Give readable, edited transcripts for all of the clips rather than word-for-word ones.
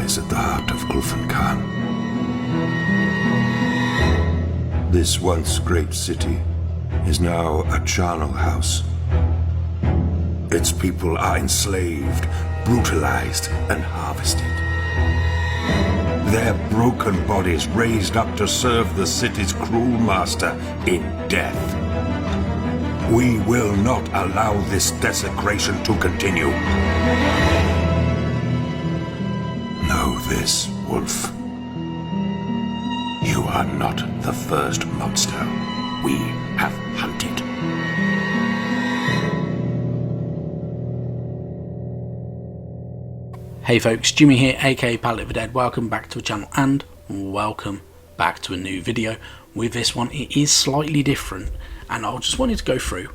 lies at the heart of Ulfenkarn. This once great city is now a charnel house. Its people are enslaved, brutalized, and harvested. Their broken bodies raised up to serve the city's cruel master in death. We will not allow this desecration to continue. Know this, Wolf. You are not the first monster we have hunted. Hey folks, Jimmy here, aka Palette of the Dead. Welcome back to the channel and welcome back to a new video. With this one, it is slightly different, and I just wanted to go through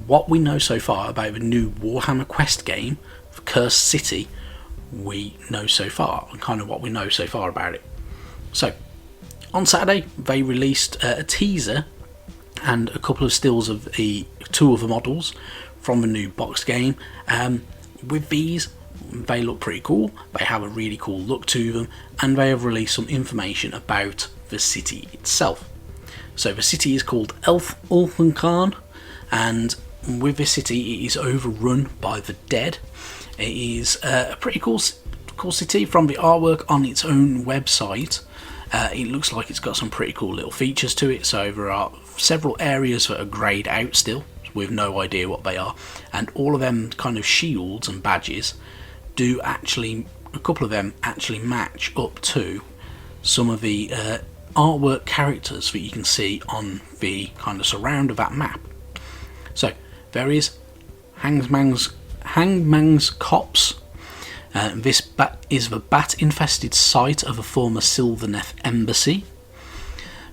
what we know so far about the new Warhammer Quest game, for Cursed City, we know so far, and kind of what we know so far about it. So, on Saturday, they released a teaser and a couple of stills of two of the models from the new box game. With these, they look pretty cool, they have a really cool look to them, and they have released some information about the city itself. So the city is called Ulfenkarn, and with this city it is overrun by the dead. It is a pretty cool city. From the artwork on its own website, it looks like it's got some pretty cool little features to it. So there are several areas that are greyed out still, with no idea what they are, and all of them kind of shields and badges do actually, a couple of them actually match up to some of the artwork characters that you can see on the kind of surround of that map. So there is Hangman's Copse. This is the bat-infested site of a former Sylvaneth embassy.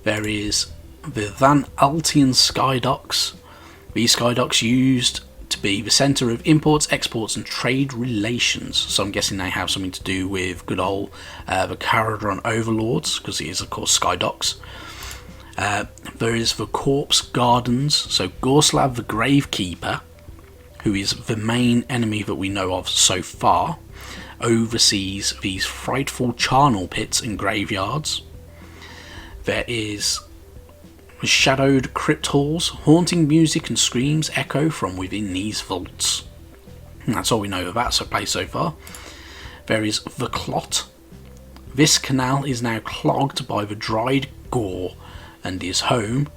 There is the Van Altian Skydocks. These skydocks used to be the centre of imports, exports and trade relations. So I'm guessing they have something to do with good old the Caradron overlords, because it is of course skydocks. There is the Corpse Gardens. So Gorslav the Gravekeeper, who is the main enemy that we know of so far, oversees these frightful charnel pits and graveyards. There is shadowed crypt halls, haunting music and screams echo from within these vaults. And that's all we know of that place so far. There is the Clot. This canal is now clogged by the dried gore and is home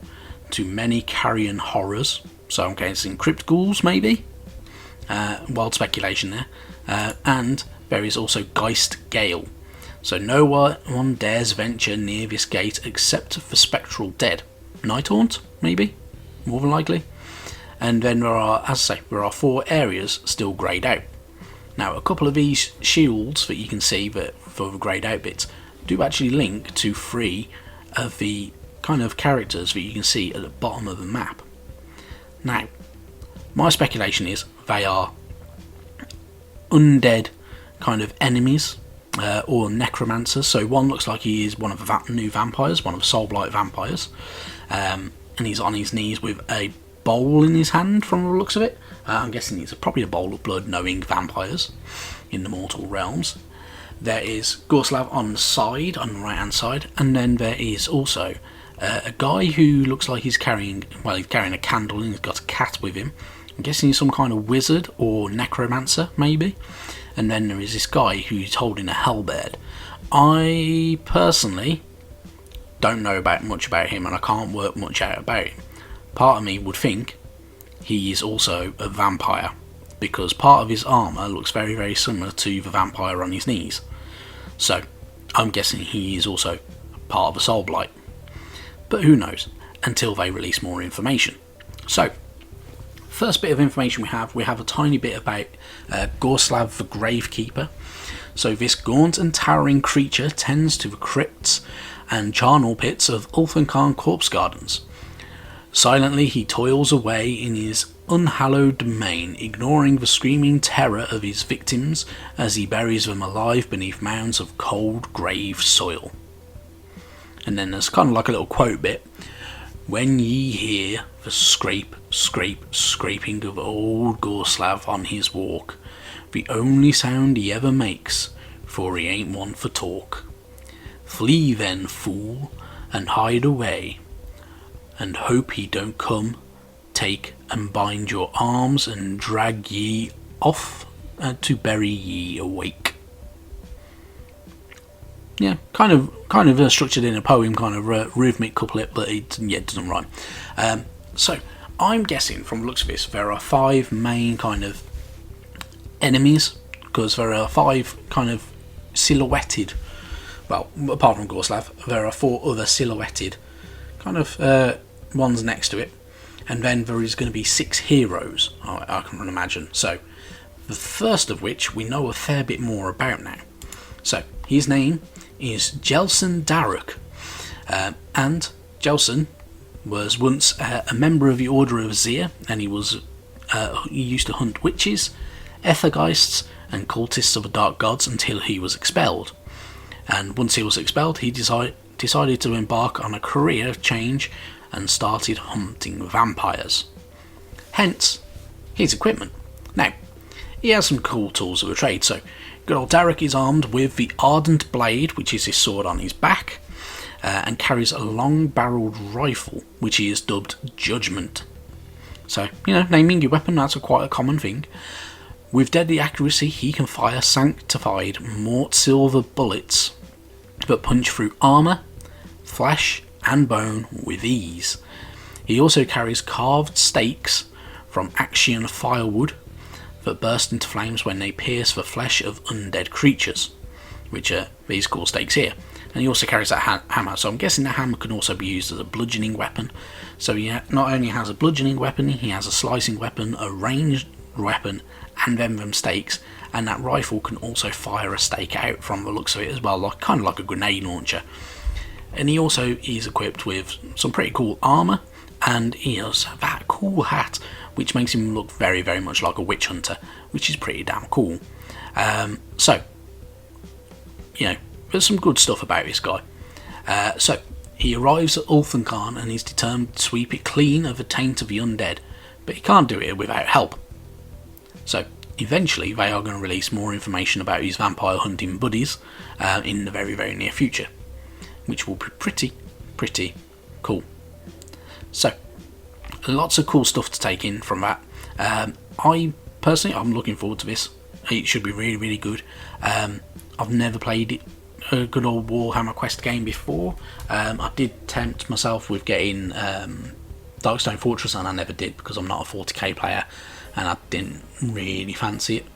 to many carrion horrors. So I'm guessing crypt ghouls maybe? Wild speculation there. And there is also Geist Gale. So no one dares venture near this gate except for spectral dead. Night Haunt, maybe, more than likely. And then there are, as I say, there are 4 areas still greyed out. Now, a couple of these shields that you can see that for the greyed out bits do actually link to 3 of the kind of characters that you can see at the bottom of the map. Now, my speculation is they are undead kind of enemies, or necromancers. So one looks like he is one of the new vampires, one of the soul-blight vampires. And he's on his knees with a bowl in his hand from the looks of it. I'm guessing it's probably a bowl of blood, knowing vampires in the mortal realms. There is Gorslav on the side, on the right hand side, and then there is also a guy who looks like he's carrying a candle and he's got a cat with him. I'm guessing he's some kind of wizard or necromancer maybe. And then there is this guy who's holding a halberd. I personally don't know much about him, and I can't work much out about him. Part of me would think he is also a vampire, because part of his armour looks very, very similar to the vampire on his knees. So I'm guessing he is also part of a soul blight. But who knows, until they release more information. So, first bit of information we have a tiny bit about Gorslav the Gravekeeper. So this gaunt and towering creature tends to the crypts and charnel pits of Ulfenkarn Corpse Gardens. Silently he toils away in his unhallowed domain, ignoring the screaming terror of his victims as he buries them alive beneath mounds of cold grave soil. And then there's kind of like a little quote bit. When ye hear the scrape, scrape, scraping of old Gorslav on his walk, the only sound he ever makes, for he ain't one for talk. Flee then, fool, and hide away, and hope he don't come, take and bind your arms and drag ye off to bury ye awake. Yeah, kind of structured in a poem, kind of rhythmic couplet, but it doesn't rhyme. So I'm guessing from the looks of this there are 5 main kind of enemies, because there are 5 kind of silhouetted, well, apart from Gorslav, there are 4 other silhouetted kind of ones next to it, and then there is going to be 6 heroes, I can imagine. So the first of which we know a fair bit more about now. So his name is Jelson Daruk, and Jelson was once a member of the Order of Zir, and he used to hunt witches, ethergeists and cultists of the dark gods until he was expelled. And once he was expelled, he decided to embark on a career change and started hunting vampires. Hence his equipment. Now, he has some cool tools of the trade. So good old Daruk is armed with the Ardent Blade, which is his sword on his back, and carries a long-barreled rifle, which he has dubbed Judgment. So, naming your weapon, that's quite a common thing. With deadly accuracy, he can fire sanctified mort silver bullets that punch through armour, flesh and bone with ease. He also carries carved stakes from Axion firewood that burst into flames when they pierce the flesh of undead creatures, which are these cool stakes here. And he also carries that hammer, so I'm guessing that hammer can also be used as a bludgeoning weapon. So he not only has a bludgeoning weapon, he has a slicing weapon, a ranged weapon, and then them stakes, and that rifle can also fire a stake out from the looks of it as well, kind of like a grenade launcher. And he also is equipped with some pretty cool armour, and he has that cool hat which makes him look very, very much like a witch hunter, which is pretty damn cool. So there's some good stuff about this guy. So he arrives at Ulthunkhan and is determined to sweep it clean of the taint of the undead, but he can't do it without help. So eventually they are going to release more information about his vampire hunting buddies in the very, very near future, which will be pretty cool. So lots of cool stuff to take in from that. I'm looking forward to this. It should be really, really good. I've never played a good old Warhammer Quest game before. I did tempt myself with getting Darkstone Fortress, and I never did because I'm not a 40k player and I didn't really fancy it.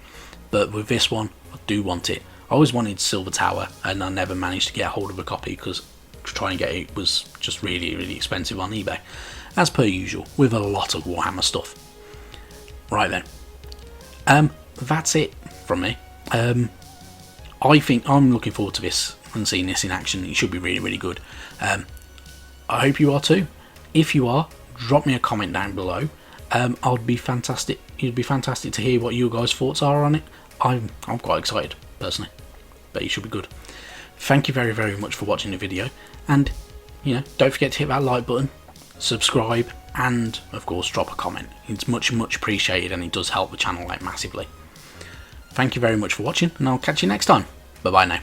But with this one, I do want it. I always wanted Silver Tower and I never managed to get a hold of a copy because to try and get it was just really, really expensive on eBay, as per usual with a lot of Warhammer stuff. Right then, that's it from me. I think I'm looking forward to this and seeing this in action. It should be really, really good. I hope you are too. If you are, drop me a comment down below. It'd be fantastic to hear what you guys' thoughts are on it. I'm quite excited personally, but it should be good. Thank you very, very much for watching the video, and don't forget to hit that like button, subscribe, and of course drop a comment. It's much, much appreciated and it does help the channel out massively. Thank you very much for watching, and I'll catch you next time. Bye bye now.